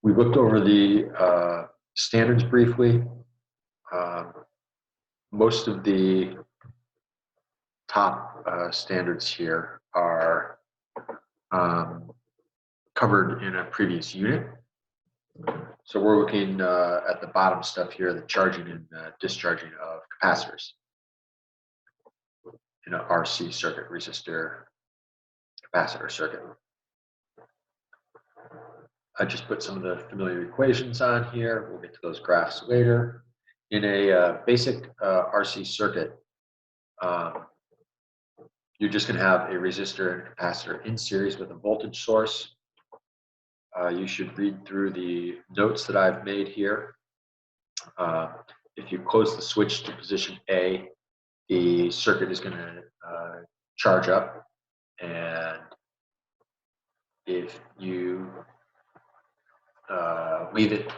We looked over the standards briefly. Most of the top standards here are covered in a previous unit. So we're looking at the bottom stuff here, the charging and discharging of capacitors in an RC circuit, resistor capacitor circuit. I just put some of the familiar equations on here. We'll get to those graphs later. In a basic RC circuit, you're just going to have a resistor and capacitor in series with a voltage source. You should read through the notes that I've made here. If you close the switch to position A, the circuit is going to charge up, and if you leave it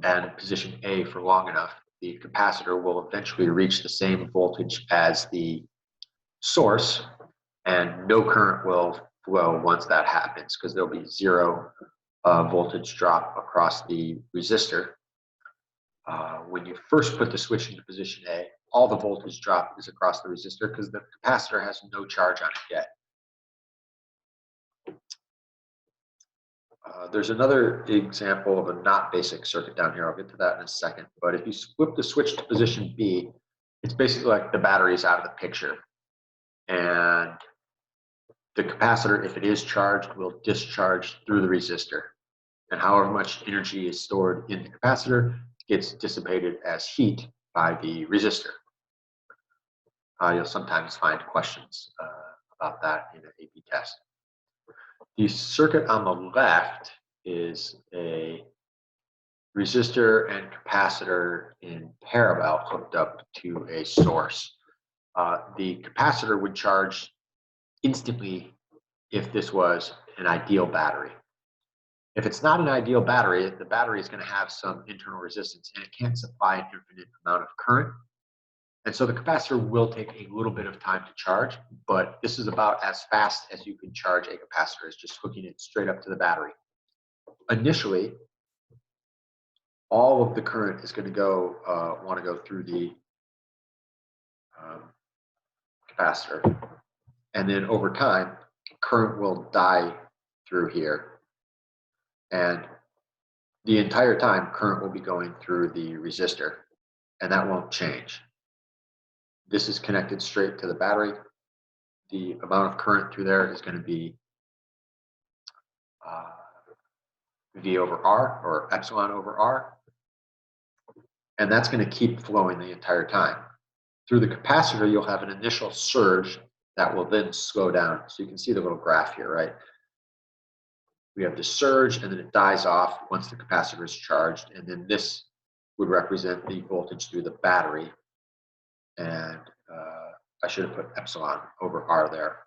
at position A for long enough, the capacitor will eventually reach the same voltage as the source, and no current will flow once that happens because there'll be zero voltage drop across the resistor. When you first put the switch into position A, all the voltage drop is across the resistor because the capacitor has no charge on it yet. There's another example of a not basic circuit down here. I'll get to that in a second. But if you flip the switch to position B, it's basically like the battery's out of the picture. And the capacitor, if it is charged, will discharge through the resistor. And however much energy is stored in the capacitor gets dissipated as heat by the resistor. You'll sometimes find questions about that in an AP test. The circuit on the left is a resistor and capacitor in parallel hooked up to a source. The capacitor would charge instantly if this was an ideal battery. If it's not an ideal battery, the battery is going to have some internal resistance and it can't supply an infinite amount of current. And so the capacitor will take a little bit of time to charge, but this is about as fast as you can charge a capacitor, is just hooking it straight up to the battery. Initially, all of the current is going to want to go through the capacitor. And then over time, current will die through here. And the entire time, current will be going through the resistor, and that won't change. This is connected straight to the battery. The amount of current through there is going to be V over R, or epsilon over R. And that's going to keep flowing the entire time. Through the capacitor, you'll have an initial surge that will then slow down. So you can see the little graph here, right? We have the surge, and then it dies off once the capacitor is charged. And then this would represent the voltage through the battery. And I should have put epsilon over R there.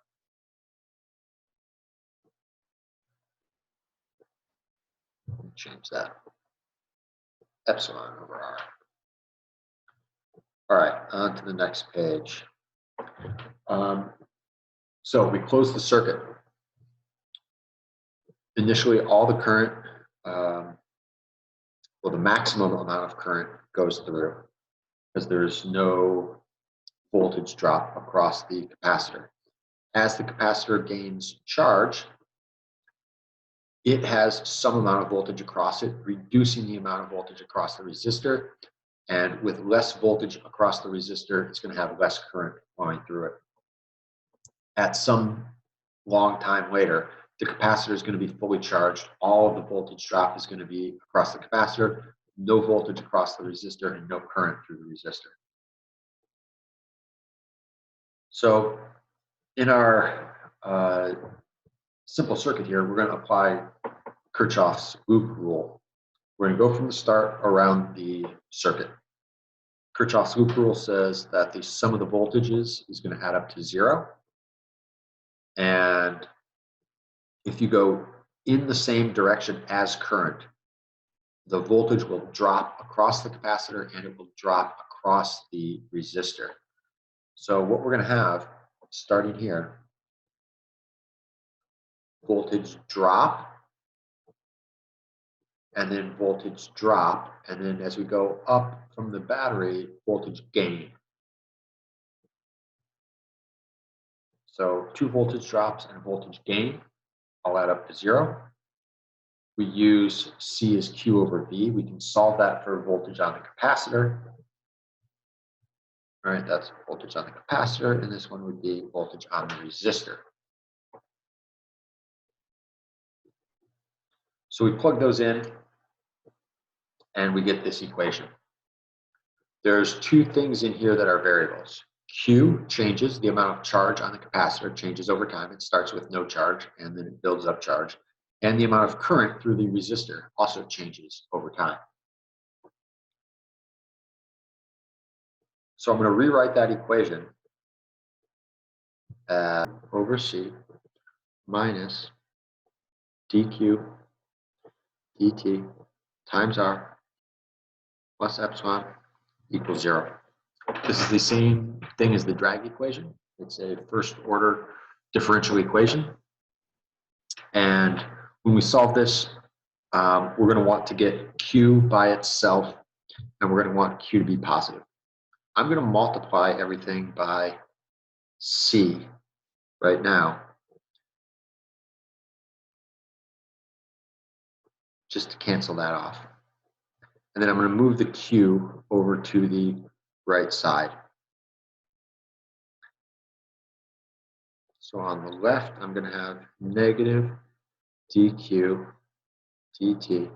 Change that. Epsilon over R. All right, on to the next page. So we close the circuit. Initially, all the current, well, the maximum amount of current goes through because there's no voltage drop across the capacitor. As the capacitor gains charge, it has some amount of voltage across it, reducing the amount of voltage across the resistor. And with less voltage across the resistor, it's going to have less current flowing through it. At some long time later, the capacitor is going to be fully charged. All of the voltage drop is going to be across the capacitor, no voltage across the resistor, and no current through the resistor. So in our simple circuit here, we're going to apply Kirchhoff's loop rule. We're going to go from the start around the circuit. Kirchhoff's loop rule says that the sum of the voltages is going to add up to 0. And if you go in the same direction as current, the voltage will drop across the capacitor and it will drop across the resistor. So what we're going to have, starting here, voltage drop and then voltage drop, and then as we go up from the battery, voltage gain. So 2 voltage drops and voltage gain all add up to 0. We use C as Q over V. We can solve that for voltage on the capacitor. All right, that's voltage on the capacitor, and this one would be voltage on the resistor. So we plug those in, and we get this equation. There's 2 things in here that are variables. Q changes, the amount of charge on the capacitor changes over time. It starts with no charge, and then it builds up charge. And the amount of current through the resistor also changes over time. So I'm going to rewrite that equation as over C minus dq dt times R plus epsilon equals 0. This is the same thing as the drag equation. It's a first order differential equation. And when we solve this, we're going to want to get Q by itself, and we're going to want Q to be positive. I'm going to multiply everything by C right now, just to cancel that off. And then I'm going to move the Q over to the right side. So on the left, I'm going to have negative dq dt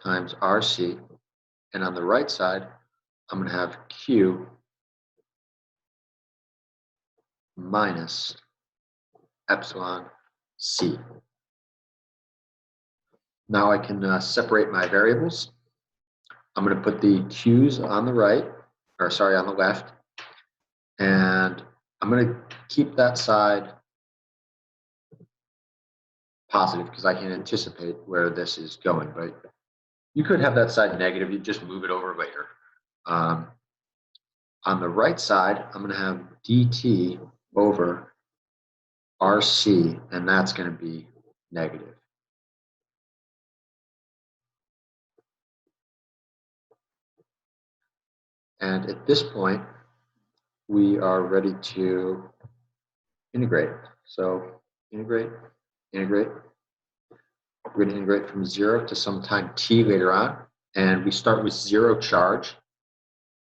times RC. And on the right side, I'm going to have Q minus epsilon C. Now I can separate my variables. I'm going to put the Q's on the right, or sorry, on the left, and I'm going to keep that side positive because I can anticipate where this is going, but you could have that side negative, you just move it over later. On the right side, I'm going to have dt over RC, and that's going to be negative. And at this point, we are ready to integrate. So integrate, integrate. We're going to integrate from 0 to some time t later on. And we start with 0 charge.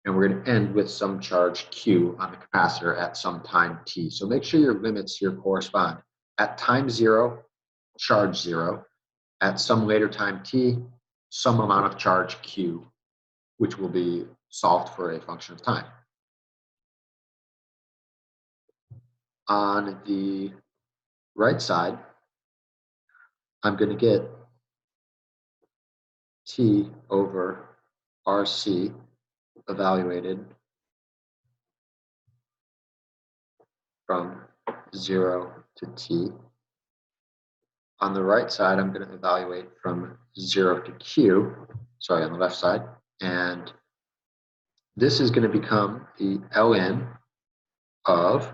And we're going to end with some charge Q on the capacitor at some time t. So make sure your limits here correspond. At time 0, charge 0. At some later time t, some amount of charge Q, which will be solved for a function of time. On the right side, I'm going to get T over RC evaluated from 0 to T. On the right side, I'm going to evaluate from 0 to Q, sorry, on the left side, and this is going to become the ln of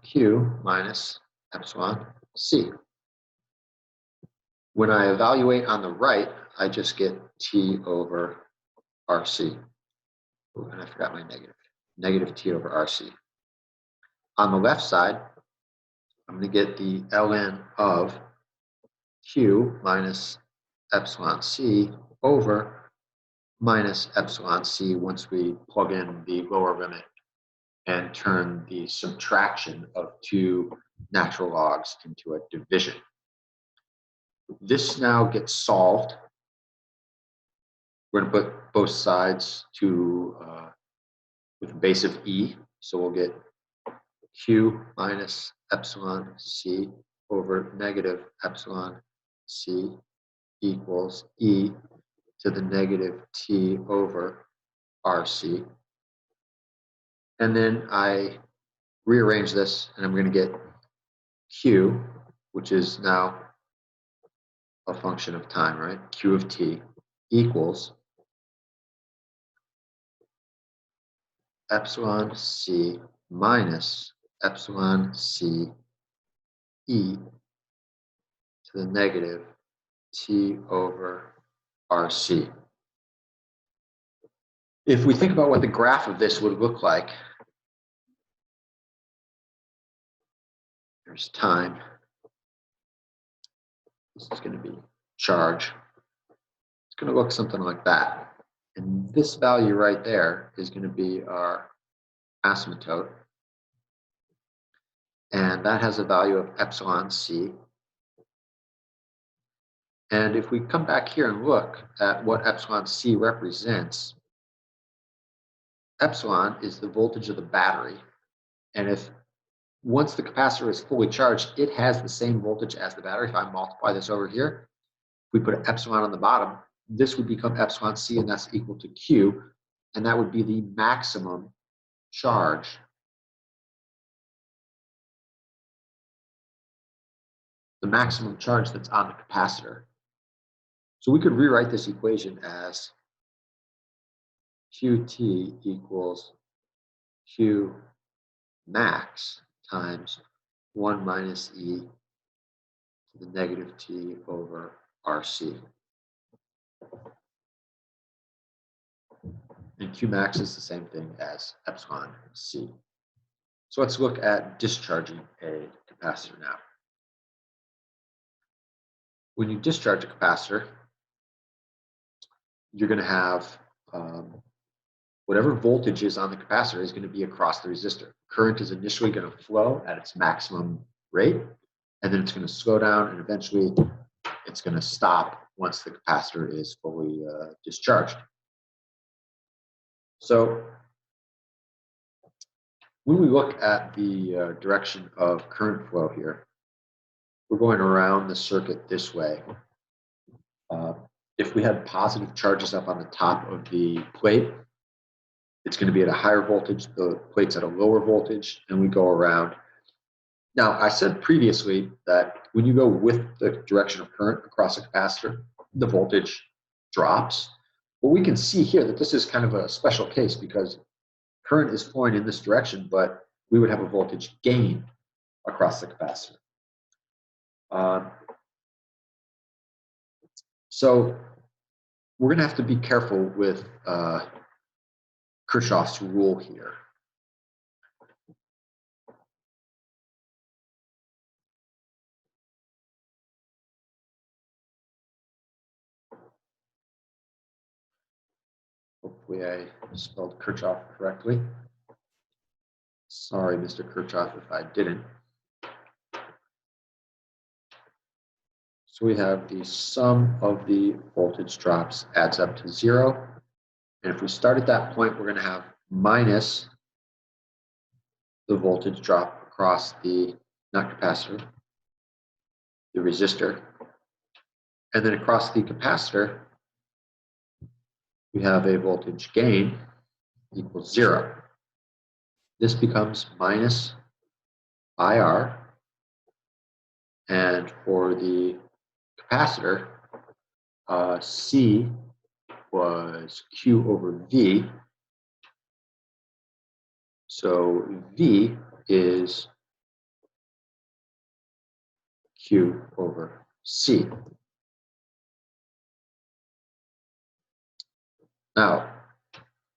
Q minus epsilon C. When I evaluate on the right, I just get T over RC. Ooh, and I forgot my negative. Negative T over RC. On the left side, I'm going to get the ln of Q minus epsilon C over minus epsilon C once we plug in the lower limit and turn the subtraction of 2 natural logs into a division. This now gets solved. We're going to put both sides to with a base of E, so we'll get Q minus epsilon C over negative epsilon C equals E to the negative T over RC. And then I rearrange this, and I'm going to get Q, which is now a function of time, right? Q of T equals epsilon C minus epsilon C E to the negative T over RC. If we think about what the graph of this would look like, there's time. This is going to be charge. It's going to look something like that. And this value right there is going to be our asymptote. And that has a value of epsilon c. And if we come back here and look at what epsilon c represents, epsilon is the voltage of the battery. And if once the capacitor is fully charged, it has the same voltage as the battery. If I multiply this over here, if we put an epsilon on the bottom, this would become epsilon c, and that's equal to Q. And that would be the maximum charge that's on the capacitor. So we could rewrite this equation as Qt equals Q max times 1 minus e to the negative t over RC. And Q max is the same thing as epsilon c. So let's look at discharging a capacitor now. When you discharge a capacitor, you're going to have whatever voltage is on the capacitor is going to be across the resistor. Current is initially going to flow at its maximum rate, and then it's going to slow down, and eventually it's going to stop once the capacitor is fully discharged. So when we look at the direction of current flow here, we're going around the circuit this way. If we had positive charges up on the top of the plate, it's going to be at a higher voltage, the plate's at a lower voltage, and we go around. Now, I said previously that when you go with the direction of current across a capacitor, the voltage drops. Well, we can see here that this is kind of a special case because current is flowing in this direction, but we would have a voltage gain across the capacitor. So we're going to have to be careful with Kirchhoff's rule here. Hopefully I spelled Kirchhoff correctly. Sorry, Mr. Kirchhoff, if I didn't. So we have the sum of the voltage drops adds up to 0. And if we start at that point, we're going to have minus the voltage drop across the, not capacitor, the resistor. And then across the capacitor, we have a voltage gain equals 0. This becomes minus IR. And for the capacitor, C was Q over V. So V is Q over C. Now,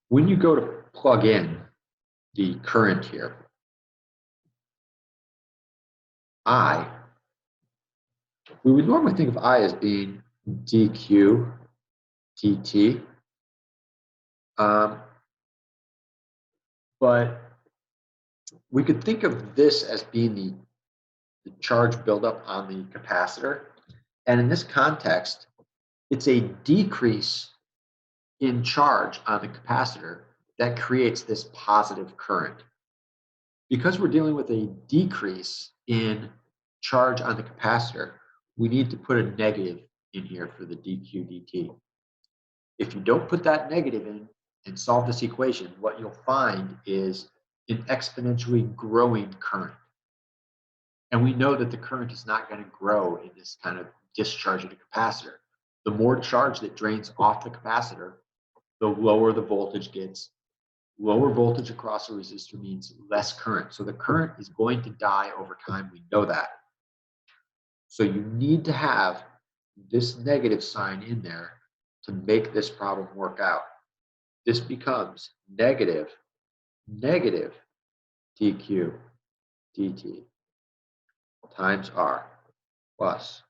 when you go to plug in the current here, I, we would normally think of I as being dq dt, but we could think of this as being the charge buildup on the capacitor. And in this context, it's a decrease in charge on the capacitor that creates this positive current. Because we're dealing with a decrease in charge on the capacitor, we need to put a negative in here for the dq dt. If you don't put that negative in and solve this equation, what you'll find is an exponentially growing current. And we know that the current is not going to grow in this kind of discharging a capacitor. The more charge that drains off the capacitor, the lower the voltage gets. Lower voltage across a resistor means less current. So the current is going to die over time. We know that. So you need to have this negative sign in there to make this problem work out. This becomes negative dq dt times r plus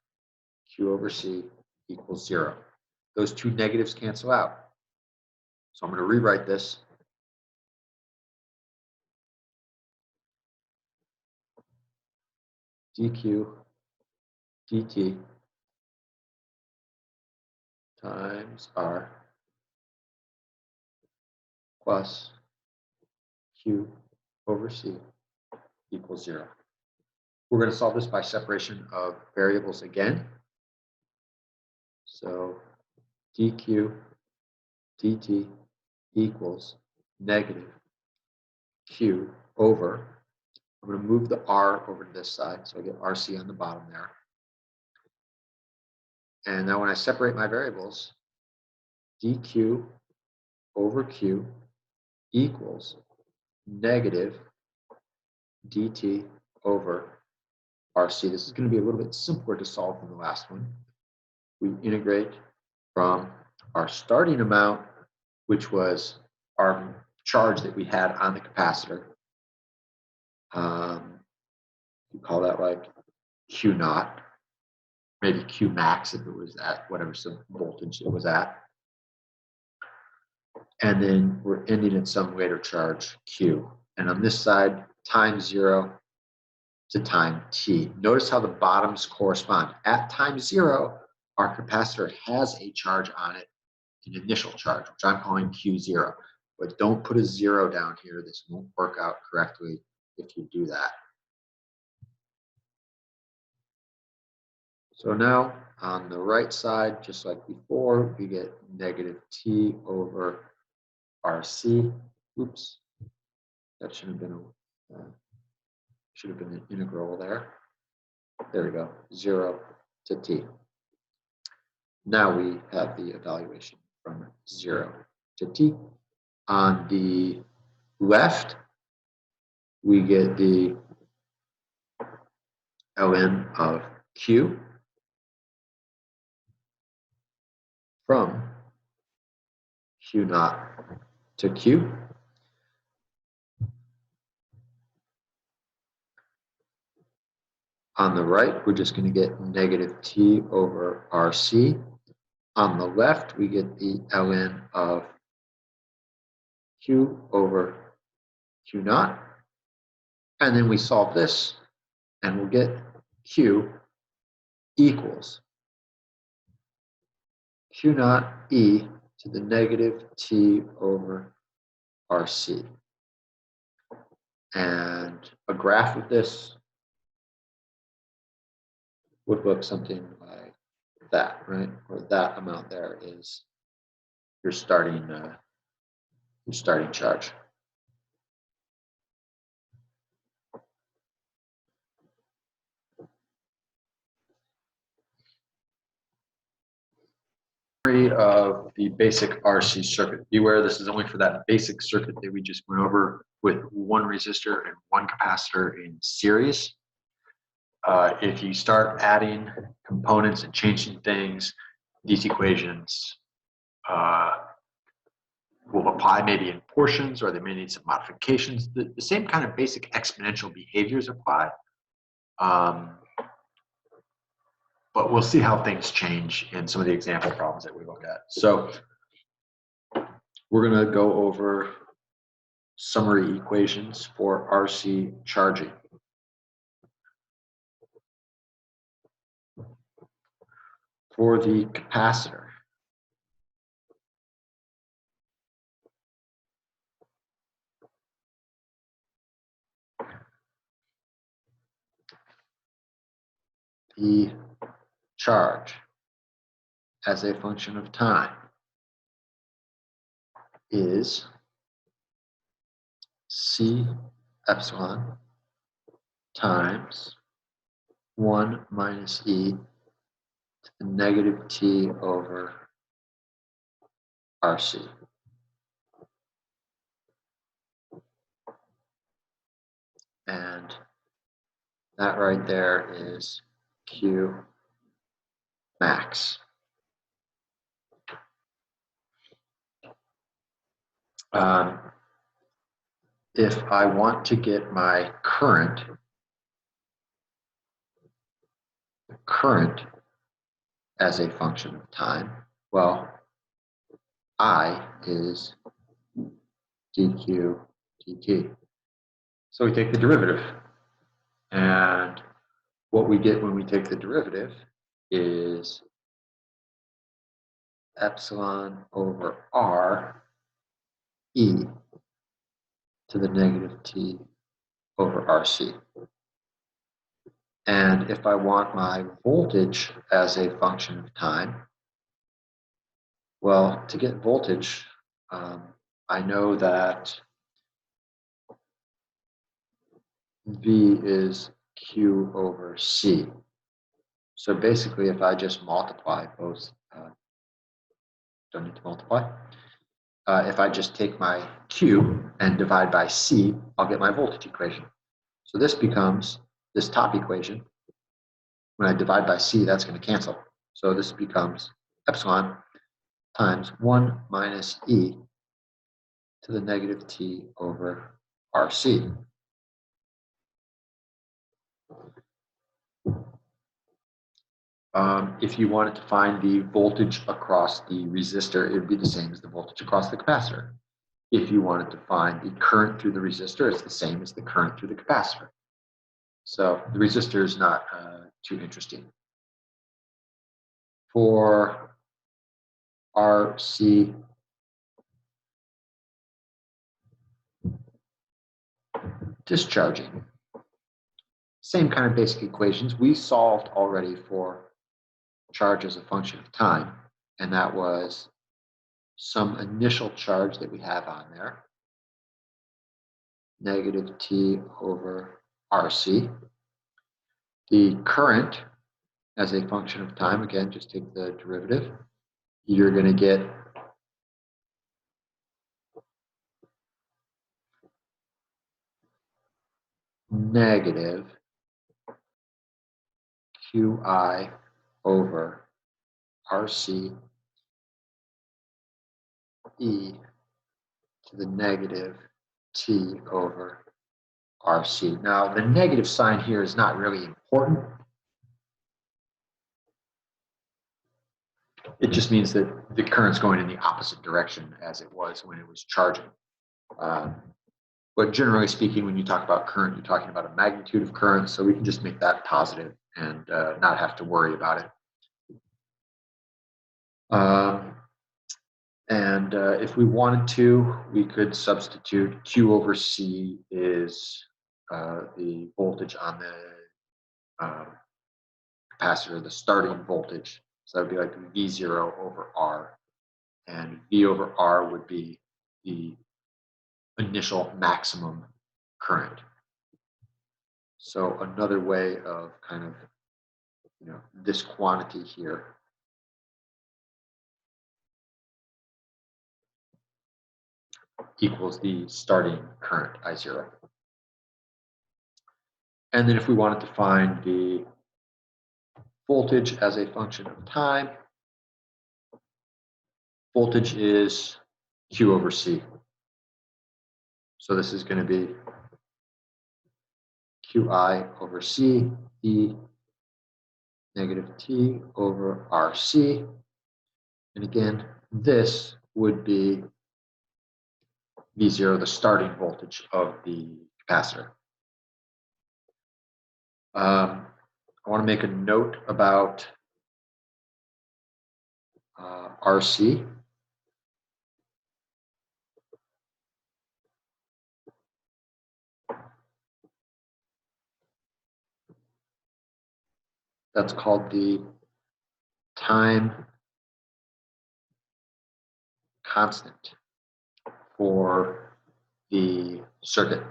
q over c equals 0. Those two negatives cancel out. So I'm going to rewrite this. dq dt times r plus q over c equals 0. We're going to solve this by separation of variables again. So dq dt equals negative q over, I'm going to move the r over to this side, so I get rc on the bottom there. And now when I separate my variables, dq over q equals negative dt over rc. This is going to be a little bit simpler to solve than the last one. We integrate from our starting amount, which was our charge that we had on the capacitor. You call that like Q naught, maybe Q max if it was at whatever some voltage it was at. And then we're ending at some later charge Q. And on this side, time 0 to time t. Notice how the bottoms correspond. At time 0, our capacitor has a charge on it, an initial charge, which I'm calling Q0. But don't put a 0 down here. This won't work out correctly if you do that. So now on the right side, just like before, we get negative t over rc. Oops, that should have been an integral there. There we go, 0 to t. Now we have the evaluation from 0 to t. On the left, we get the ln of q from q naught to q. On the right, we're just going to get negative t over rc. On the left, we get the ln of q over q naught. And then we solve this, and we'll get q equals q naught e to the negative t over rc. And a graph of this would look something like that, right? Or that amount there is your starting charge. Of the basic RC circuit. Beware, this is only for that basic circuit that we just went over with one resistor and one capacitor in series. If you start adding components and changing things, these equations will apply maybe in portions, or they may need some modifications. The same kind of basic exponential behaviors apply. But we'll see how things change in some of the example problems that we look at. So we're going to go over summary equations for RC charging. For the capacitor, the charge as a function of time is C epsilon times 1 minus e to the negative t over RC. And that right there is Q max. If I want to get my current as a function of time, well, I is dq dt. So we take the derivative. And what we get when we take the derivative is epsilon over r e to the negative t over rc. And if I want my voltage as a function of time, well, to get voltage, I know that V is Q over C. So basically, if I just multiply both, don't need to multiply. If I just take my Q and divide by C, I'll get my voltage equation. So this becomes this top equation. When I divide by C, that's going to cancel. So this becomes epsilon times 1 minus E to the negative T over RC. If you wanted to find the voltage across the resistor, it would be the same as the voltage across the capacitor. If you wanted to find the current through the resistor, it's the same as the current through the capacitor. So the resistor is not too interesting. For RC discharging, same kind of basic equations. We solved already for charge as a function of time, and that was some initial charge that we have on there, negative T over RC. The current as a function of time, again, just take the derivative. You're going to get negative QI over RC E to the negative T over RC. Now, the negative sign here is not really important. It just means that the current's going in the opposite direction as it was when it was charging. But generally speaking, when you talk about current, you're talking about a magnitude of current, so we can just make that positive and not have to worry about it. If we wanted to, we could substitute Q over C is the voltage on the capacitor, the starting voltage. So that would be like V0 over R. And V over R would be the initial maximum current. So another way of kind of, this quantity here equals the starting current, I0. And then if we wanted to find the voltage as a function of time, voltage is Q over C. So this is going to be QI over C, E negative T over RC. And again, this would be V0, the starting voltage of the capacitor. I want to make a note about RC. That's called the time constant for the circuit.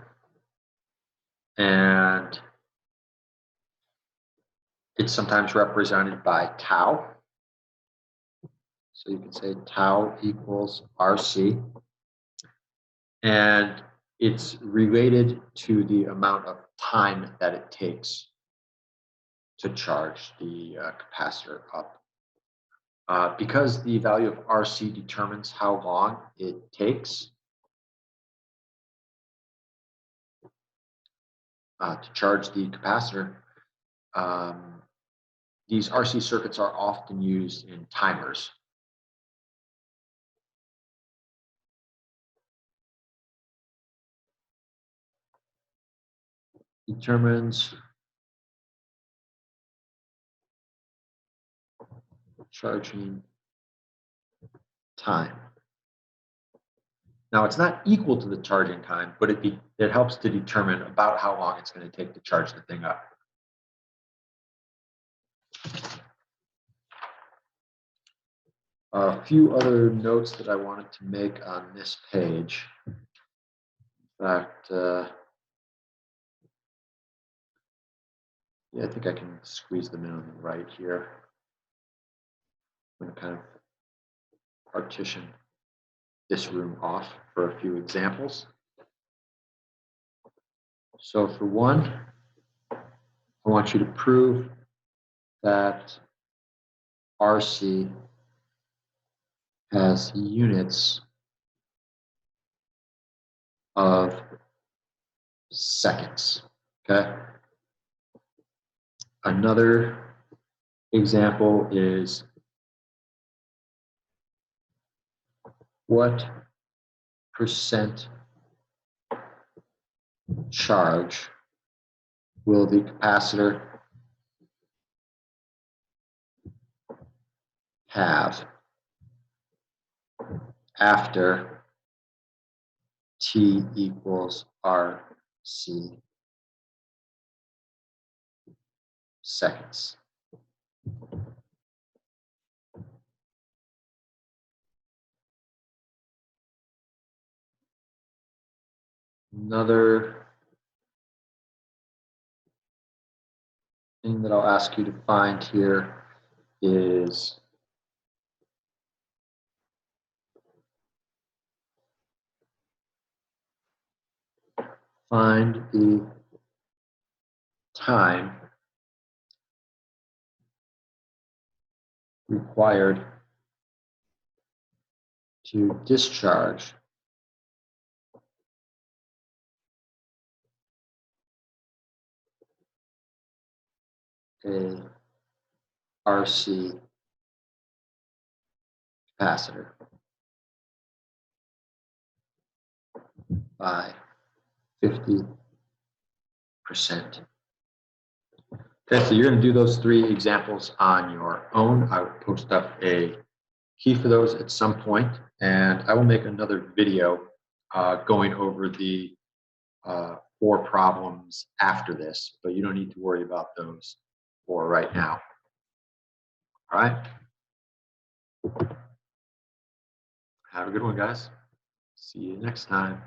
And it's sometimes represented by tau. So you can say tau equals RC. And it's related to the amount of time that it takes to charge the capacitor up. Because the value of RC determines how long it takes to charge the capacitor, these RC circuits are often used in timers. Determines charging time. Now, it's not equal to the charging time, but it helps to determine about how long it's going to take to charge the thing up. A few other notes that I wanted to make on this page. In fact, yeah, I think I can squeeze them in on the right here. I'm going to kind of partition this room off for a few examples. So for one, I want you to prove that RC has units of seconds, okay? Another example is what percent charge will the capacitor have after T equals RC seconds? Another thing that I'll ask you to find here is find the time required to discharge a RC capacitor by 50%. Okay, so you're going to do those three examples on your own. I will post up a key for those at some point, and I will make another video going over the 4 problems after this, but you don't need to worry about those for right now. All right. Have a good one, guys. See you next time.